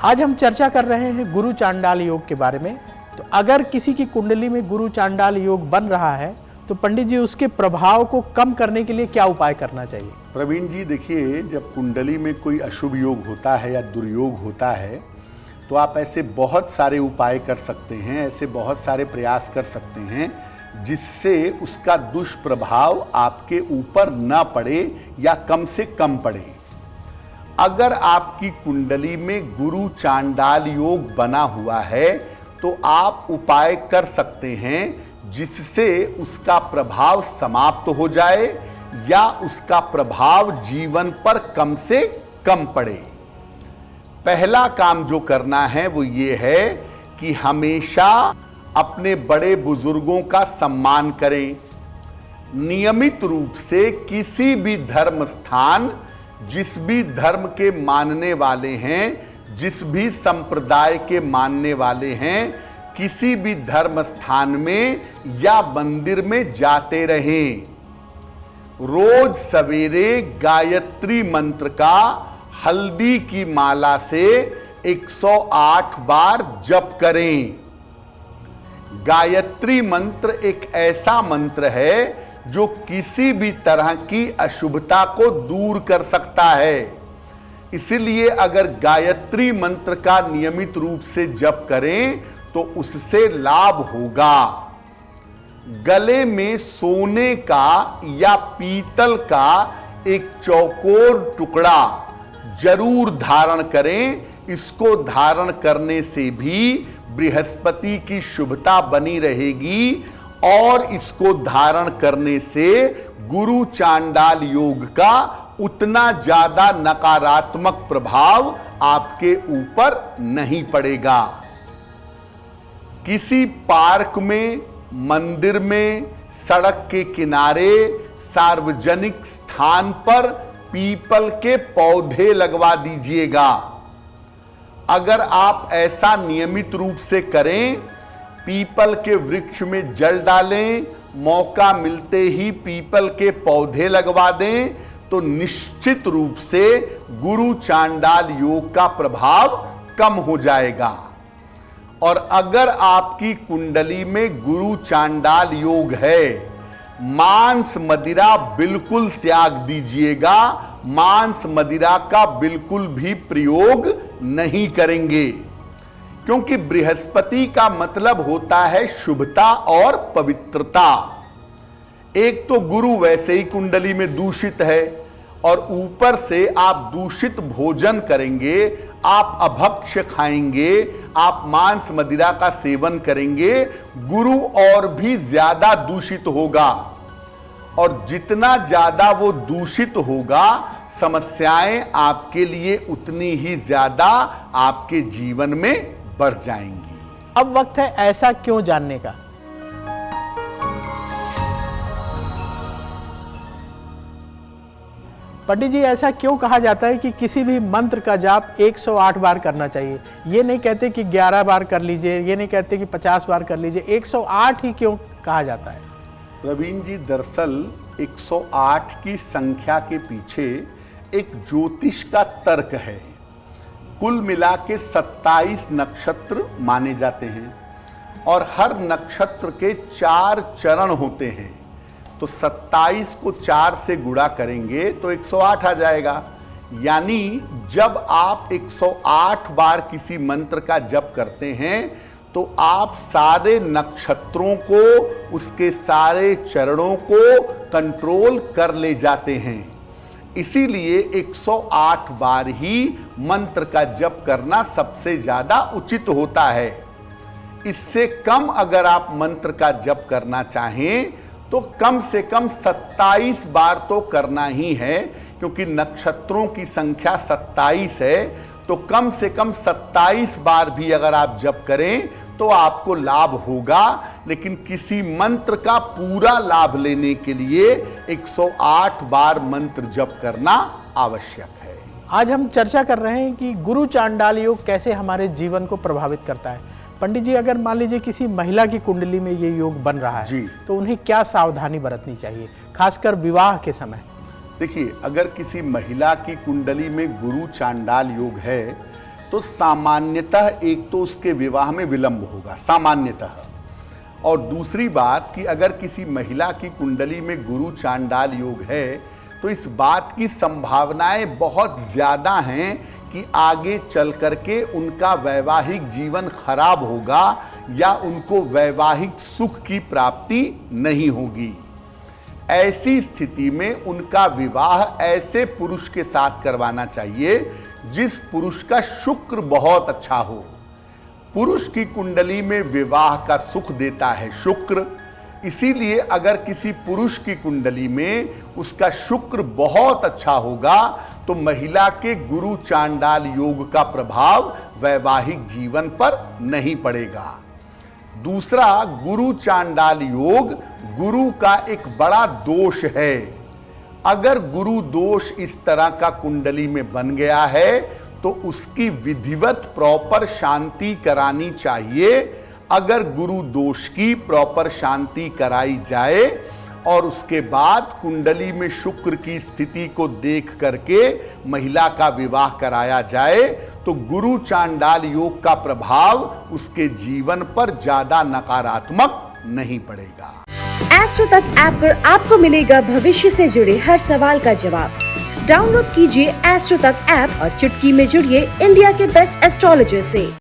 आज हम चर्चा कर रहे हैं गुरु चांडाल योग के बारे में। तो अगर किसी की कुंडली में गुरु चांडाल योग बन रहा है तो पंडित जी उसके प्रभाव को कम करने के लिए क्या उपाय करना चाहिए? प्रवीण जी देखिए, जब कुंडली में कोई अशुभ योग होता है या दुर्योग होता है तो आप ऐसे बहुत सारे उपाय कर सकते हैं, ऐसे बहुत सारे प्रयास कर सकते हैं जिससे उसका दुष्प्रभाव आपके ऊपर ना पड़े या कम से कम पड़े। अगर आपकी कुंडली में गुरु चांडाल योग बना हुआ है तो आप उपाय कर सकते हैं जिससे उसका प्रभाव समाप्त हो जाए या उसका प्रभाव जीवन पर कम से कम पड़े। पहला काम जो करना है वो ये है कि हमेशा अपने बड़े बुजुर्गों का सम्मान करें। नियमित रूप से किसी भी धर्म स्थान, जिस भी धर्म के मानने वाले हैं, जिस भी संप्रदाय के मानने वाले हैं, किसी भी धर्म स्थान में या मंदिर में जाते रहें। रोज सवेरे गायत्री मंत्र का हल्दी की माला से 108 बार जप करें। गायत्री मंत्र एक ऐसा मंत्र है जो किसी भी तरह की अशुभता को दूर कर सकता है। इसलिए अगर गायत्री मंत्र का नियमित रूप से जप करें तो उससे लाभ होगा। गले में सोने का या पीतल का एक चौकोर टुकड़ा जरूर धारण करें। इसको धारण करने से भी बृहस्पति की शुभता बनी रहेगी और इसको धारण करने से गुरु चांडाल योग का उतना ज्यादा नकारात्मक प्रभाव आपके ऊपर नहीं पड़ेगा। किसी पार्क में, मंदिर में, सड़क के किनारे, सार्वजनिक स्थान पर पीपल के पौधे लगवा दीजिएगा। अगर आप ऐसा नियमित रूप से करें, पीपल के वृक्ष में जल डालें, मौका मिलते ही पीपल के पौधे लगवा दें, तो निश्चित रूप से गुरु चांडाल योग का प्रभाव कम हो जाएगा। और अगर आपकी कुंडली में गुरु चांडाल योग है, मांस मदिरा बिल्कुल त्याग दीजिएगा। मांस मदिरा का बिल्कुल भी प्रयोग नहीं करेंगे, क्योंकि बृहस्पति का मतलब होता है शुभता और पवित्रता। एक तो गुरु वैसे ही कुंडली में दूषित है और ऊपर से आप दूषित भोजन करेंगे, आप अभक्ष्य खाएंगे, आप मांस मदिरा का सेवन करेंगे, गुरु और भी ज्यादा दूषित होगा। और जितना ज्यादा वो दूषित होगा, समस्याएं आपके लिए उतनी ही ज्यादा आपके जीवन में बढ़ जाएंगी। अब वक्त है ऐसा क्यों जानने का। पंडित जी, ऐसा क्यों कहा जाता है कि किसी भी मंत्र का जाप 108 बार करना चाहिए? ये नहीं कहते कि 11 बार कर लीजिए, ये नहीं कहते कि 50 बार कर लीजिए, 108 ही क्यों कहा जाता है? प्रवीण जी, दरअसल 108 की संख्या के पीछे एक ज्योतिष का तर्क है। कुल मिला के 27 नक्षत्र माने जाते हैं और हर नक्षत्र के 4 चरण होते हैं। तो 27 को 4 से गुणा करेंगे तो 108 आ जाएगा। यानी जब आप 108 बार किसी मंत्र का जप करते हैं तो आप सारे नक्षत्रों को, उसके सारे चरणों को कंट्रोल कर ले जाते हैं। इसीलिए 108 बार ही मंत्र का जप करना सबसे ज्यादा उचित होता है। इससे कम अगर आप मंत्र का जप करना चाहें तो कम से कम 27 बार तो करना ही है, क्योंकि नक्षत्रों की संख्या 27 है। तो कम से कम 27 बार भी अगर आप जप करें तो आपको लाभ होगा। लेकिन किसी मंत्र का पूरा लाभ लेने के लिए 108 बार मंत्र जप करना आवश्यक है। आज हम चर्चा कर रहे हैं कि गुरु चांडाल योग कैसे हमारे जीवन को प्रभावित करता है। पंडित जी, अगर मान लीजिए किसी महिला की कुंडली में ये योग बन रहा है जी, तो उन्हें क्या सावधानी बरतनी चाहिए, खासकर विवाह के समय? देखिए, अगर किसी महिला की कुंडली में गुरु चांडाल योग है तो सामान्यतः एक तो उसके विवाह में विलंब होगा सामान्यतः, और दूसरी बात कि अगर किसी महिला की कुंडली में गुरु चांडाल योग है तो इस बात की संभावनाएं बहुत ज़्यादा हैं कि आगे चल करके उनका वैवाहिक जीवन खराब होगा या उनको वैवाहिक सुख की प्राप्ति नहीं होगी। ऐसी स्थिति में उनका विवाह ऐसे पुरुष के साथ करवाना चाहिए जिस पुरुष का शुक्र बहुत अच्छा हो। पुरुष की कुंडली में विवाह का सुख देता है शुक्र, इसीलिए अगर किसी पुरुष की कुंडली में उसका शुक्र बहुत अच्छा होगा तो महिला के गुरु चांडाल योग का प्रभाव वैवाहिक जीवन पर नहीं पड़ेगा। दूसरा, गुरु चांडाल योग गुरु का एक बड़ा दोष है। अगर गुरु दोष इस तरह का कुंडली में बन गया है तो उसकी विधिवत प्रॉपर शांति करानी चाहिए। अगर गुरु दोष की प्रॉपर शांति कराई जाए और उसके बाद कुंडली में शुक्र की स्थिति को देख करके महिला का विवाह कराया जाए तो गुरु चांडाल योग का प्रभाव उसके जीवन पर ज्यादा नकारात्मक नहीं पड़ेगा। एस्ट्रो तक ऐप पर आपको मिलेगा भविष्य से जुड़े हर सवाल का जवाब। डाउनलोड कीजिए एस्ट्रो तक ऐप और चुटकी में जुड़िए इंडिया के बेस्ट एस्ट्रोलॉजर से।